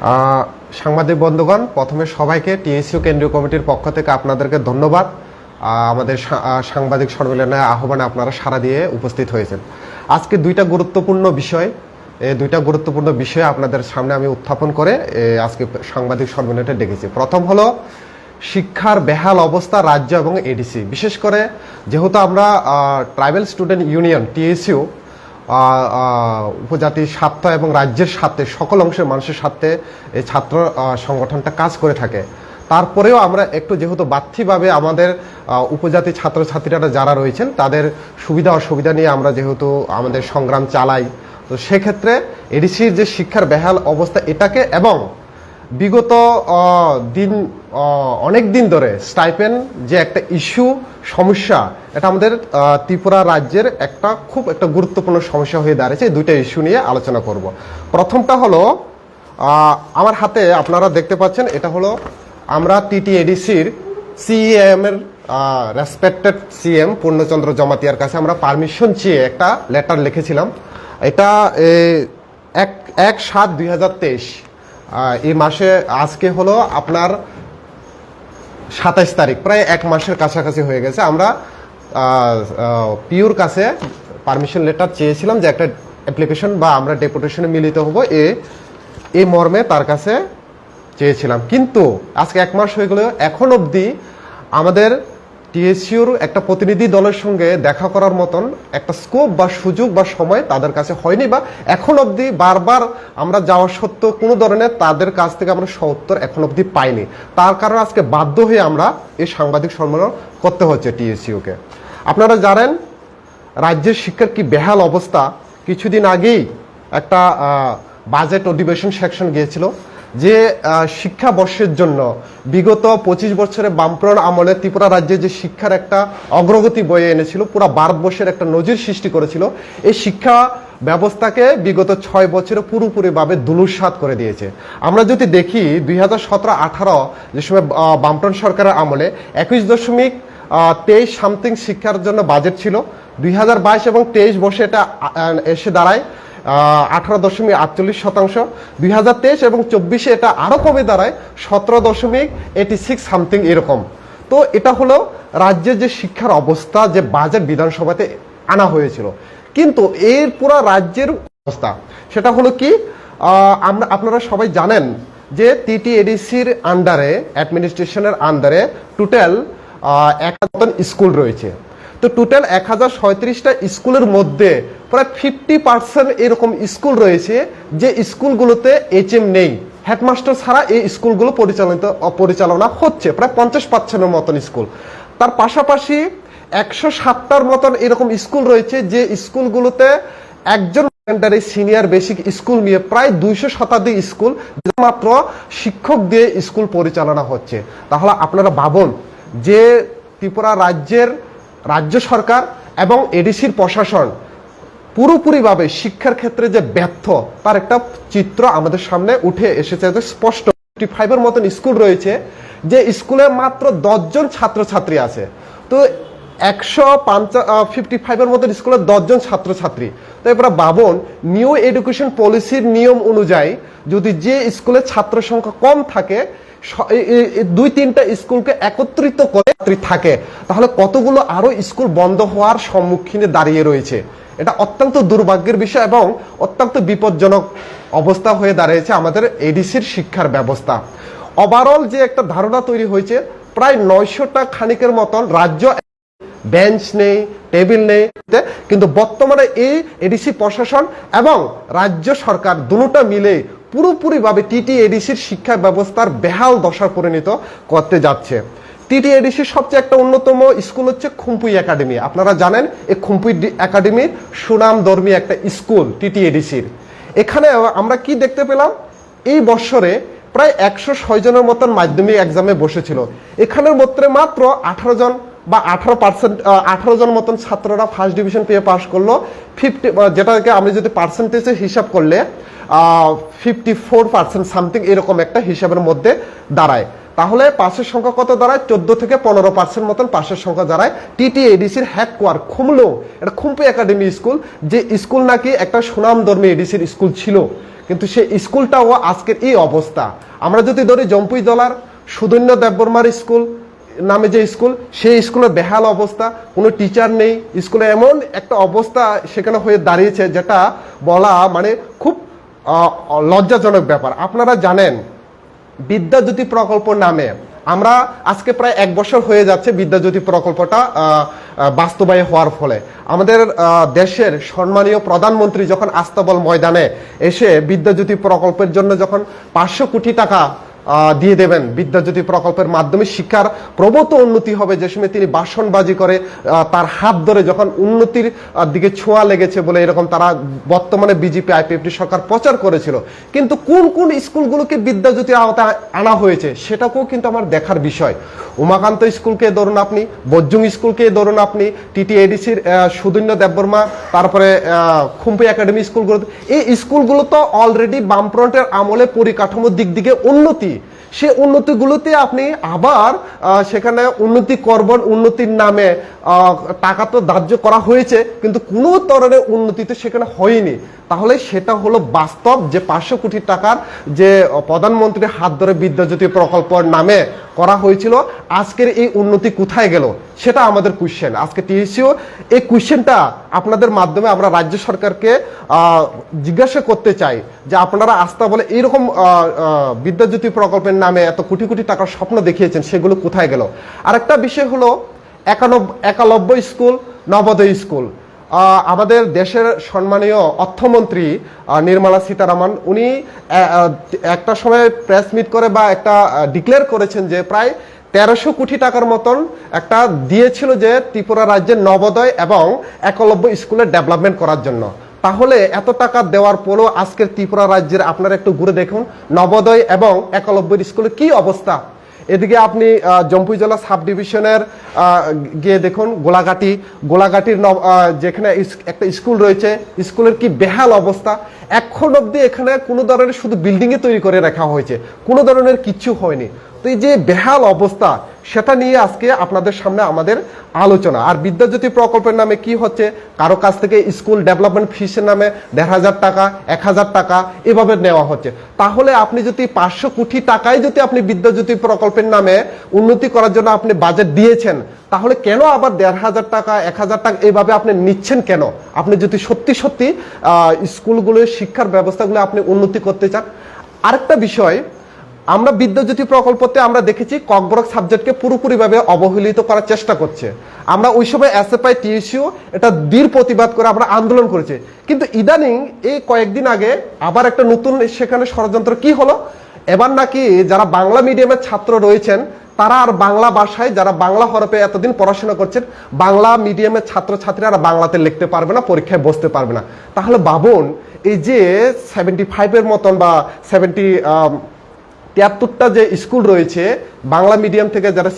আহ, সাংবাদিক বন্ধুগণ, প্রথমে সবাইকে টিএসইউ কেন্দ্রীয় কমিটির পক্ষ থেকে আপনাদেরকে ধন্যবাদ। আমাদের সাংবাদিক সম্মেলনে আহ্বানে আপনারা সাড়া দিয়ে উপস্থিত হয়েছেন। আজকে দুইটা গুরুত্বপূর্ণ বিষয় আপনাদের সামনে আমি উত্থাপন করে আজকে সাংবাদিক সম্মেলনটা ডেকেছি। প্রথম হলো শিক্ষার বেহাল অবস্থা রাজ্য এবং এডিসি, বিশেষ করে যেহেতু আমরা ট্রাইবাল স্টুডেন্ট ইউনিয়ন টিএসইউ উপজাতির স্বার্থ এবং রাজ্যের স্বার্থে, সকল অংশের মানুষের স্বার্থে এই ছাত্র সংগঠনটা কাজ করে থাকে। তারপরেও আমরা একটু যেহেতু বাড়তিভাবে আমাদের উপজাতি ছাত্রছাত্রীরা যারা রয়েছেন তাদের সুবিধা অসুবিধা নিয়ে আমরা যেহেতু আমাদের সংগ্রাম চালাই, তো সেক্ষেত্রে এডিসির যে শিক্ষার বেহাল অবস্থা এটাকে, এবং বিগত অনেক দিন ধরে স্টাইপেন্ড যে একটা ইস্যু সমস্যা, এটা আমাদের ত্রিপুরা রাজ্যের খুব একটা গুরুত্বপূর্ণ সমস্যা হয়ে দাঁড়িয়েছে। এই দুইটা ইস্যু নিয়ে আলোচনা করব। প্রথমটা হলো আমার হাতে আপনারা দেখতে পাচ্ছেন, এটা হলো আমরা টিটিএডিসির সিএম এর রেসপেক্টেড সিএম পূর্ণচন্দ্র জমাতিয়ার কাছে আমরা পারমিশন চেয়ে একটা লেটার লিখেছিলাম। এটা 1/7/2023 এই মাসে, আজকে হলো আপনার 27 তারিখ, প্রায় এক মাসের কাছাকাছি হয়ে গেছে। আমরা পিওর কাছে পারমিশন লেটার চেয়েছিলাম যে একটা অ্যাপ্লিকেশন বা আমরা ডেপুটেশনে মিলিত হব এই মর্মে তার কাছে চেয়েছিলাম। কিন্তু আজকে এক মাস হয়ে গেলেও এখন অবধি আমাদের টিএসইউর একটা প্রতিনিধি দলের সঙ্গে দেখা করার মতন একটা স্কোপ বা সুযোগ বা সময় তাদের কাছে হয়নি, বা এখন অবধি বারবার আমরা যাওয়া সত্ত্বেও কোনো ধরনের তাদের কাছ থেকে আমরা সউত্তর এখন অবধি পাইনি। তার কারণে আজকে বাধ্য হয়ে আমরা এই সাংবাদিক সম্মেলন করতে হচ্ছে টিএসইউকে। আপনারা জানেন রাজ্যের শিক্ষার কি বেহাল অবস্থা। কিছুদিন আগেই একটা বাজেট অধিবেশন সেকশন গিয়েছিল যে শিক্ষাবর্ষের জন্য বিগত 25 বছরে বামফ্রন্ট আমলে ত্রিপুরা রাজ্যে যে শিক্ষার একটা অগ্রগতি বয়ে এনেছিল, পুরো ভারতবর্ষের একটা নজির সৃষ্টি করেছিল, এই শিক্ষা ব্যবস্থাকে বিগত 6 বছরে পুরোপুরিভাবে ধূলিসাৎ করে দিয়েছে। আমরা যদি দেখি 2017-18 যে সময় বামফ্রন্ট সরকারের আমলে 21.23 সামথিং শিক্ষার জন্য বাজেট ছিল, 2022 এবং 23 বর্ষে এটা এসে দাঁড়ায় 18.48%। 2023 এবং 24 এটা আরো কমে দাঁড়ায় 17.86 সামথিং এরকম। তো এটা হলো রাজ্যের যে শিক্ষার অবস্থা, যে বাজেট বিধানসভাতে আনা হয়েছিল। কিন্তু এর পুরো রাজ্যের অবস্থা সেটা হলো কি, আপনারা সবাই জানেন যে টিটিএডিসির আন্ডারে, অ্যাডমিনিস্ট্রেশনের আন্ডারে টোটাল 1000 স্কুল রয়েছে। তো টোটাল 1037টা স্কুলের মধ্যে প্রায় 50% এরকম স্কুল রয়েছে যে স্কুলগুলোতে এইচএম নেই, হেডমাস্টার ছাড়া এই স্কুলগুলো পরিচালনা হচ্ছে, প্রায় 50% মতন স্কুল। তার পাশাপাশি 107টার মতন এরকম স্কুল রয়েছে যে স্কুলগুলোতে একজন সেকেন্ডারি সিনিয়র বেসিক স্কুল নিয়ে প্রায় 200 শতাধিক স্কুল মাত্র শিক্ষক দিয়ে স্কুল পরিচালনা হচ্ছে। তাহলে আপনারা ভাবুন যে ত্রিপুরা রাজ্য সরকার এবং এডিসির প্রশাসন পুরোপুরিভাবে শিক্ষার ক্ষেত্রে যে ব্যর্থ, তার একটা চিত্র আমাদের সামনে উঠে এসেছে। স্পষ্ট 55-এর মতন স্কুল রয়েছে যে স্কুলে মাত্র 10 জন ছাত্রছাত্রী আছে। তো 155-এর মতন স্কুলে 10 জন ছাত্রছাত্রী। তো এবার ভাবুন, নিউ এডুকেশন পলিসির নিয়ম অনুযায়ী যদি যে স্কুলে ছাত্র সংখ্যা কম থাকে, 2-3টা স্কুলকে একত্রিত করে থাকে, তাহলে কতগুলো আরো স্কুল বন্ধ হওয়ার সম্মুখীনে দাঁড়িয়ে রয়েছে। এটা অত্যন্ত দুর্ভাগ্যের বিষয় এবং অত্যন্ত বিপজ্জনক অবস্থা হয়ে দাঁড়িয়েছে আমাদের এডিসির শিক্ষার ব্যবস্থা। ওভারঅল যে একটা ধারণা তৈরি হয়েছে, প্রায় 900টা খানিকের মতন রাজ্য বেঞ্চ নেই, টেবিল নেই। কিন্তু বর্তমানে এই এডিসি প্রশাসন এবং রাজ্য সরকার দুটোটা মিলে পুরোপুরিভাবে টিটিএডিসির শিক্ষা ব্যবস্থার বেহাল দশার পরিণত করতে যাচ্ছে। টিটিএডিসির সবচেয়ে একটা অন্যতম স্কুল হচ্ছে খুম্পুই একাডেমি। আপনারা জানেন এই খুম্পুই একাডেমির সুনামধর্মী একটা স্কুল টিটিএডিসির। এখানে আমরা কি দেখতে পেলাম, এই বছরে প্রায় 106 জনের মতন মাধ্যমিক এক্সামে বসেছিল। এখানের মধ্যে মাত্র 18 জন বা 18 জন মতন ছাত্ররা ফার্স্ট ডিভিশন পেয়ে পাশ করলো। 50, যেটাকে আমি যদি পার্সেন্টেজে হিসাব করলে 54% সামথিং এরকম একটা হিসাবের মধ্যে দাঁড়ায়। তাহলে পাশের সংখ্যা কত দাঁড়ায়? 14 থেকে 15% মতন পাশের সংখ্যা দাঁড়ায়। টিটিএডিসির হেডকোয়ার্টার খুমলো, এটা খুম্পু একাডেমি স্কুল, যে স্কুল নাকি একটা সুনামধর্মী এডিসির স্কুল ছিল, কিন্তু সেই স্কুলটাও আজকের এই অবস্থা। আমরা যদি ধরি জম্পুই জলার সুধন্য দেববর্মার স্কুল নামে যে স্কুল, সেই স্কুলের বেহাল অবস্থা, কোনো টিচার নেই, স্কুলে এমন একটা অবস্থা সেখানে হয়ে দাঁড়িয়েছে যেটা বলা মানে খুব লজ্জাজনক ব্যাপার। আপনারা জানেন বিদ্যাজ্যোতি প্রকল্প নামে আমরা আজকে প্রায় 1 বছর হয়ে যাচ্ছে বিদ্যাজ্যোতি প্রকল্পটা বাস্তবায়ন হওয়ার ফলে। আমাদের দেশের সম্মানীয় প্রধানমন্ত্রী যখন আস্তাবল ময়দানে এসে বিদ্যাজ্যোতি প্রকল্পের জন্য যখন 500 কোটি টাকা দিয়ে দেবেন, বিদ্যাজ্যোতি প্রকল্পের মাধ্যমে শিক্ষার প্রভূত উন্নতি হবে, যে সময় তিনি ভাষণবাজি করে তার হাত ধরে যখন উন্নতির দিকে ছোঁয়া লেগেছে বলে এরকম তারা বর্তমানে বিজেপি আইপিএফটি সরকার প্রচার করেছিল। কিন্তু কোন কোন স্কুলগুলোকে বিদ্যাজ্যোতির আওতায় আনা হয়েছে সেটাকেও কিন্তু আমার দেখার বিষয়। উমাকান্ত স্কুলকে ধরুন আপনি, বজ্জুং স্কুলকে ধরুন আপনি, টিটিএডিসির সুধন্য দেববর্মা, তারপরে খুম্পি একাডেমি স্কুলগুলো, এই স্কুলগুলো তো অলরেডি বামফ্রন্টের আমলে পরিকাঠামোর দিক দিকে উন্নতি, সে উন্নতিগুলোতে আপনি আবার সেখানে উন্নতি করবেন, উন্নতির নামে টাকা তো ধার্য করা হয়েছে কিন্তু কোনো ধরনের উন্নতি তো সেখানে হয়নি। তাহলে সেটা হলো বাস্তব যে 500 কোটি টাকার যে প্রধানমন্ত্রীর হাত ধরে বিদ্যাজ্যোতি প্রকল্পের নামে করা হয়েছিল, আজকের এই উন্নতি কোথায় গেল সেটা আমাদের কোশ্চেন। আজকে টিএসসিও এই কোশ্চেনটা আপনাদের মাধ্যমে আমরা রাজ্য সরকারকে জিজ্ঞাসা করতে চাই যে আপনারা আস্থা বলে এইরকম বিদ্যাজ্যোতি প্রকল্পের নামে এত কোটি কোটি টাকার স্বপ্ন দেখিয়েছেন, সেগুলো কোথায় গেল। আরেকটা বিষয় হলো একলব্য স্কুল, নবোদয় স্কুল। আমাদের দেশের সম্মানীয় অর্থমন্ত্রী নির্মলা সীতারামন উনি একটা সময় প্রেস মিট করে বা একটা ডিক্লেয়ার করেছেন যে প্রায় 1300 কোটি টাকার মতন একটা দিয়েছিল যে ত্রিপুরা রাজ্যের নবোদয় এবং একলব্য স্কুলের ডেভেলপমেন্ট করার জন্য। তাহলে এত টাকা দেওয়ার পরও আজকের ত্রিপুরা রাজ্যের আপনারা একটু ঘুরে দেখুন নবোদয় এবং একলব্য স্কুলের কি অবস্থা। এদিকে আপনি জম্পুই জেলা সাব ডিভিশনের গিয়ে দেখুন গোলাঘাটির যেখানে একটা স্কুল রয়েছে, স্কুলের কি বেহাল অবস্থা। এখন অব্দি এখানে কোনো ধরনের শুধু বিল্ডিংয়ে তৈরি করে রাখা হয়েছে, কোনো ধরনের কিচ্ছু হয়নি। তো এই যে বেহাল অবস্থা সেটা নিয়ে আজকে আপনাদের সামনে আমাদের আলোচনা। আর বিদ্যাজ্যোতি প্রকল্পের নামে কি হচ্ছে, কারো কাছ থেকে স্কুল ডেভেলপমেন্ট ফিসের নামে 1500 টাকা 1000 টাকা এভাবে নেওয়া হচ্ছে। তাহলে আপনি যদি 500 কোটি টাকায় যদি আপনি বিদ্যাজ্যোতি প্রকল্পের নামে উন্নতি করার জন্য আপনি বাজেট দিয়েছেন, তাহলে কেন আবার 1500 টাকা 1000 টাকা এইভাবে আপনি নিচ্ছেন কেন? আপনি যদি সত্যি সত্যি স্কুলগুলোর শিক্ষার ব্যবস্থাগুলো আপনি উন্নতি করতে চান। আরেকটা বিষয়, আমরা বিদ্যাজ্যোতি প্রকল্পতে আমরা দেখেছি ককবরক সাবজেক্টকে পুরোপুরিভাবে অবহেলিত করার চেষ্টা করছে। আমরা ওই সময় এসএফআই টিএসইউ এটা দৃঢ় প্রতিবাদ করে আমরা আন্দোলন করেছি, কিন্তু ইদানিং এই কয়েকদিন আগে আবার একটা নতুন সেখানে ষড়যন্ত্র কি হলো, এবার নাকি যারা বাংলা মিডিয়ামের ছাত্র রয়েছেন তারা আর বাংলা ভাষায়, যারা বাংলা হরফে এতদিন পড়াশোনা করছেন, বাংলা মিডিয়ামের ছাত্রছাত্রীরা আর বাংলাতে লিখতে পারবে না, পরীক্ষায় বসতে পারবে না। তাহলে ভাবুন এই যে 75 মতন বা 73টা যে স্কুল রয়েছে বাংলা মিডিয়াম থেকে, যারা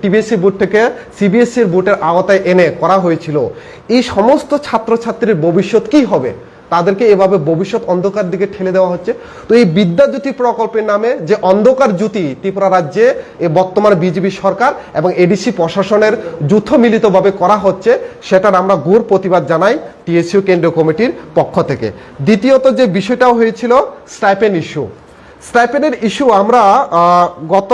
টিবিএসসি বোর্ড থেকে সিবিএসসির বোর্ডের আওতায় এনে করা হয়েছিল, এই সমস্ত ছাত্রছাত্রীর ভবিষ্যৎ কি হবে? তাদেরকে এভাবে ভবিষ্যৎ অন্ধকার দিকে ঠেলে দেওয়া হচ্ছে। তো এই বিদ্যাজ্যোতি প্রকল্পের নামে যে অন্ধকার জ্যোতি ত্রিপুরা রাজ্যে এই বর্তমান বিজেপি সরকার এবং এডিসি প্রশাসনের যৌথ মিলিতভাবে করা হচ্ছে, সেটার আমরা ঘোর প্রতিবাদ জানাই টিএসইউ কেন্দ্রীয় কমিটির পক্ষ থেকে। দ্বিতীয়ত যে বিষয়টাও হয়েছিল স্টাইপেন্ড ইস্যু। স্টাইপেন্ডের ইস্যু আমরা গত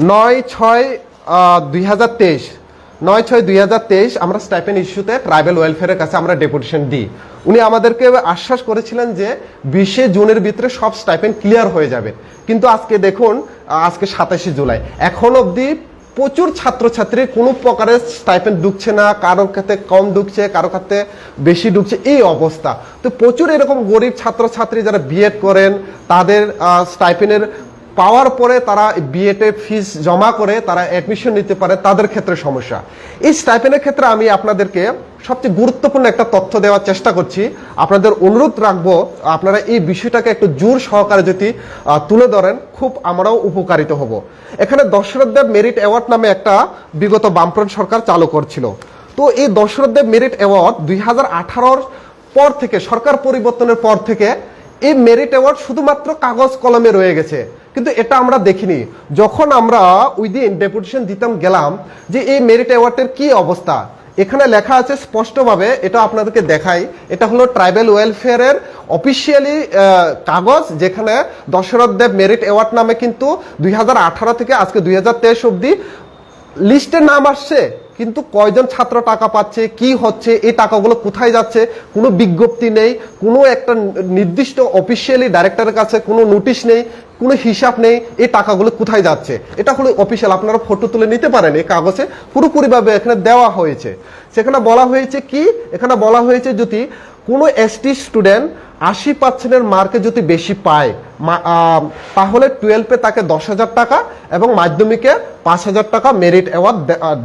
9/6/2023 আমরা স্টাইপেন্ড ইস্যুতে ট্রাইবাল ওয়েলফেয়ারের কাছে আমরা ডেপুটেশন দিই। উনি আমাদেরকে আশ্বাস করেছিলেন যে 20 জুনের ভিতরে সব স্টাইপেন্ড ক্লিয়ার হয়ে যাবে, কিন্তু আজকে দেখুন আজকে 27 জুলাই, এখন অবধি প্রচুর ছাত্রছাত্রী কোনো প্রকারের স্টাইপেন্ড ঢুকছে না, কারো ক্ষেত্রে কম ঢুকছে, কারো ক্ষেত্রে বেশি ঢুকছে, এই অবস্থা। তো প্রচুর এরকম গরিব ছাত্রছাত্রী যারা বিএড করেন তাদের স্টাইপেন্ডের পাওয়ার পরে তারা বিএড এর ফিস জমা করে তারা অ্যাডমিশন নিতে পারে, তাদের ক্ষেত্রে সমস্যা। এই স্টাইপেন্ডের ক্ষেত্রে আমি আপনাদেরকে সবচেয়ে গুরুত্বপূর্ণ একটা তথ্য দেওয়ার চেষ্টা করছি, আপনাদের অনুরোধ রাখবো আপনারা এই বিষয়টাকে একটু জোর সহকারে যদি তুলে ধরেন খুব আমরাও উপকারিত হব। এখানে দশরথ দেব মেরিট অ্যাওয়ার্ড নামে একটা বিগত বামফ্রন্ট সরকার চালু করছিল। তো এই দশরথ দেব মেরিট অ্যাওয়ার্ড 2018 পর থেকে, সরকার পরিবর্তনের পর থেকে এই মেরিট অ্যাওয়ার্ড শুধুমাত্র কাগজ কলমে রয়ে গেছে, কিন্তু এটা আমরা দেখিনি। যখন আমরা ওই দিন ডেপুটেশন দিতাম গেলাম যে এই মেরিট অ্যাওয়ার্ডের কি অবস্থা, এখানে লেখা আছে স্পষ্টভাবে, এটা আপনাদেরকে দেখাই। এটা হলো ট্রাইবাল ওয়েলফেয়ারের অফিসিয়ালি কাগজ, যেখানে দশরথ দেব মেরিট অ্যাওয়ার্ড নামে কিন্তু 2018 থেকে আজকে 2023 অবধি লিস্টে নাম আসছে, কিন্তু কয়জন ছাত্র টাকা পাচ্ছে, কি হচ্ছে, এই টাকাগুলো কোথায় যাচ্ছে, কোনো বিজ্ঞপ্তি নেই, কোনো একটা নির্দিষ্ট অফিসিয়ালি ডাইরেক্টরের কাছে কোনো নোটিশ নেই, কোনো হিসাব নেই এই টাকাগুলো কোথায় যাচ্ছে। এটা হলো অফিসিয়াল, আপনারা ফটো তুলে নিতে পারেন, এই কাগজে পুরোপুরিভাবে এখানে দেওয়া হয়েছে। সেখানে বলা হয়েছে কি, এখানে বলা হয়েছে যদি কোনো এসটি স্টুডেন্ট 80% মার্কে যদি বেশি পায়, তাহলে 12-এ তাকে 10,000 টাকা এবং মাধ্যমিকে 5,000 টাকা মেরিট অ্যাওয়ার্ড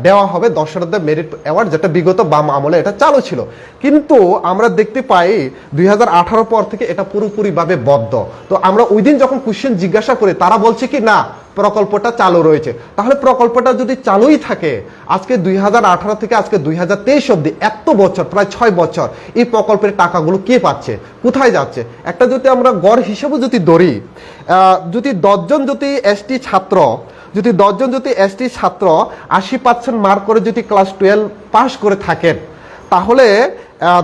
দেওয়া হবে, দশরথ দেব মেরিট অ্যাওয়ার্ড, যেটা বিগত বাম আমলে এটা চালু ছিল। কিন্তু আমরা দেখতে পাই 2018 পর থেকে এটা পুরোপুরিভাবে বদ্ধ। তো আমরা ওই দিন যখন কোশ্চেন জিজ্ঞাসা করি, তারা বলছে কি না প্রকল্পটা চালু রয়েছে। তাহলে প্রকল্পটা যদি চালুই থাকে, আজকে 2018 থেকে আজকে 2023 অবধি এত বছর, প্রায় 6 বছর, এই প্রকল্পের টাকাগুলো কে পাচ্ছে, কোথায় যাচ্ছে? একটা যদি আমরা গড় হিসেবে যদি ধরি, যদি 10 জন যদি এসটি ছাত্র 80% মার্ক করে যদি ক্লাস 12 পাস করে থাকেন, তাহলে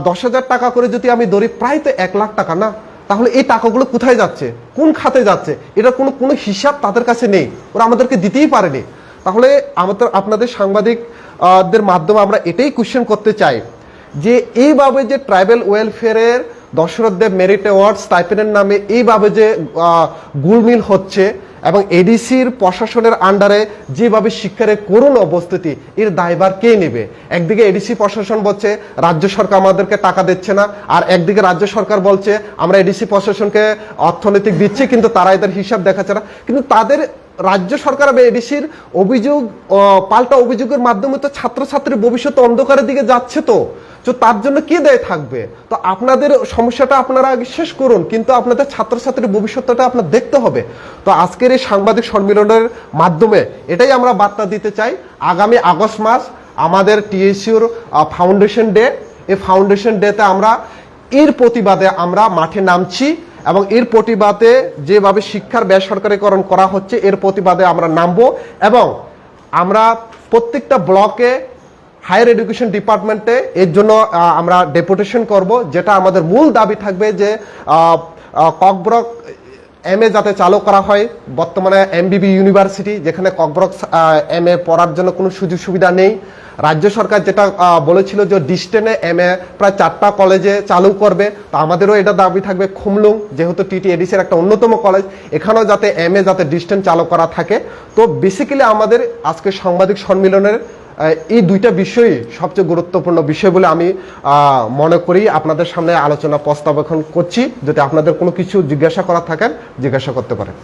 10,000 টাকা করে যদি আমি ধরি, প্রায় তো 1 লাখ টাকা না? তাহলে এই টাকাগুলো কোথায় যাচ্ছে, কোন খাতে যাচ্ছে, এটা কোনো হিসাব তাদের কাছে নেই, ওরা আমাদেরকে দিতেই পারেনি। তাহলে আপনাদের সাংবাদিকদের মাধ্যমে আমরা এটাই কোশ্চেন করতে চাই যে এইভাবে যে ট্রাইবাল ওয়েলফেয়ারের দশরথ দেব মেরিট অ্যাওয়ার্ড স্টাইপেন্ডের নামে এইভাবে যে গোলমিল হচ্ছে এবং এডিসির প্রশাসনের আন্ডারে যেভাবে শিক্ষার করুণ অবস্থিতি, এর দায়ভার কে নেবে? একদিকে এডিসি প্রশাসন বলছে রাজ্য সরকার আমাদেরকে টাকা দিচ্ছে না, আর একদিকে রাজ্য সরকার বলছে আমরা এডিসি প্রশাসনকে অর্থনৈতিক দিচ্ছি, কিন্তু তারা এদের হিসাব দেখাচ্ছে না। কিন্তু তাদের রাজ্য সরকার এবং এডিসির অভিযোগ, পাল্টা অভিযোগের মাধ্যমে তো ছাত্রছাত্রীর ভবিষ্যৎ অন্ধকারের দিকে যাচ্ছে। তো তার জন্য কে দায় থাকবে? তো আপনাদের সমস্যাটা আপনারা আগে শেষ করুন, কিন্তু আপনাদের ছাত্রছাত্রীর ভবিষ্যৎটা আপনার দেখতে হবে। তো আজকের এই সাংবাদিক সম্মেলনের মাধ্যমে এটাই আমরা বার্তা দিতে চাই। আগামী আগস্ট মাস আমাদের টিএসইউর ফাউন্ডেশন ডে, এই ফাউন্ডেশন ডেতে আমরা এর প্রতিবাদে আমরা মাঠে নামছি এবং এর প্রতিবাদে যেভাবে শিক্ষার বেসরকারীকরণ করা হচ্ছে, এর প্রতিবাদে আমরা নামবো এবং আমরা প্রত্যেকটা ব্লকে হায়ার এডুকেশন ডিপার্টমেন্টে এর জন্য আমরা ডেপুটেশন করব, যেটা আমাদের মূল দাবি থাকবে যে ককব্রক এমএ যাতে চালু করা হয়। বর্তমানে এমবিবি ইউনিভার্সিটি, যেখানে ককব্রক এমএ পড়ার জন্য কোনো সুযোগ সুবিধা নেই। রাজ্য সরকার যেটা বলেছিল যে ডিস্টেন্সে এমএ প্রায় 4টা কলেজে চালু করবে, তো আমাদেরও এটা দাবি থাকবে খুমলুং, যেহেতু টিটিএডিসির একটা অন্যতম কলেজ, এখানেও যাতে এমএ যাতে ডিস্টেন্স চালু করা থাকে। তো বেসিক্যালি আমাদের আজকে সাংবাদিক সম্মেলনের এই দুইটা বিষয়ই সবচেয়ে গুরুত্বপূর্ণ বিষয় বলে আমি মনে করি। আপনাদের সামনে আলোচনা প্রস্তাব এখন করছি, যদি আপনাদের কোনো কিছু জিজ্ঞাসা করা থাকেন জিজ্ঞাসা করতে পারেন।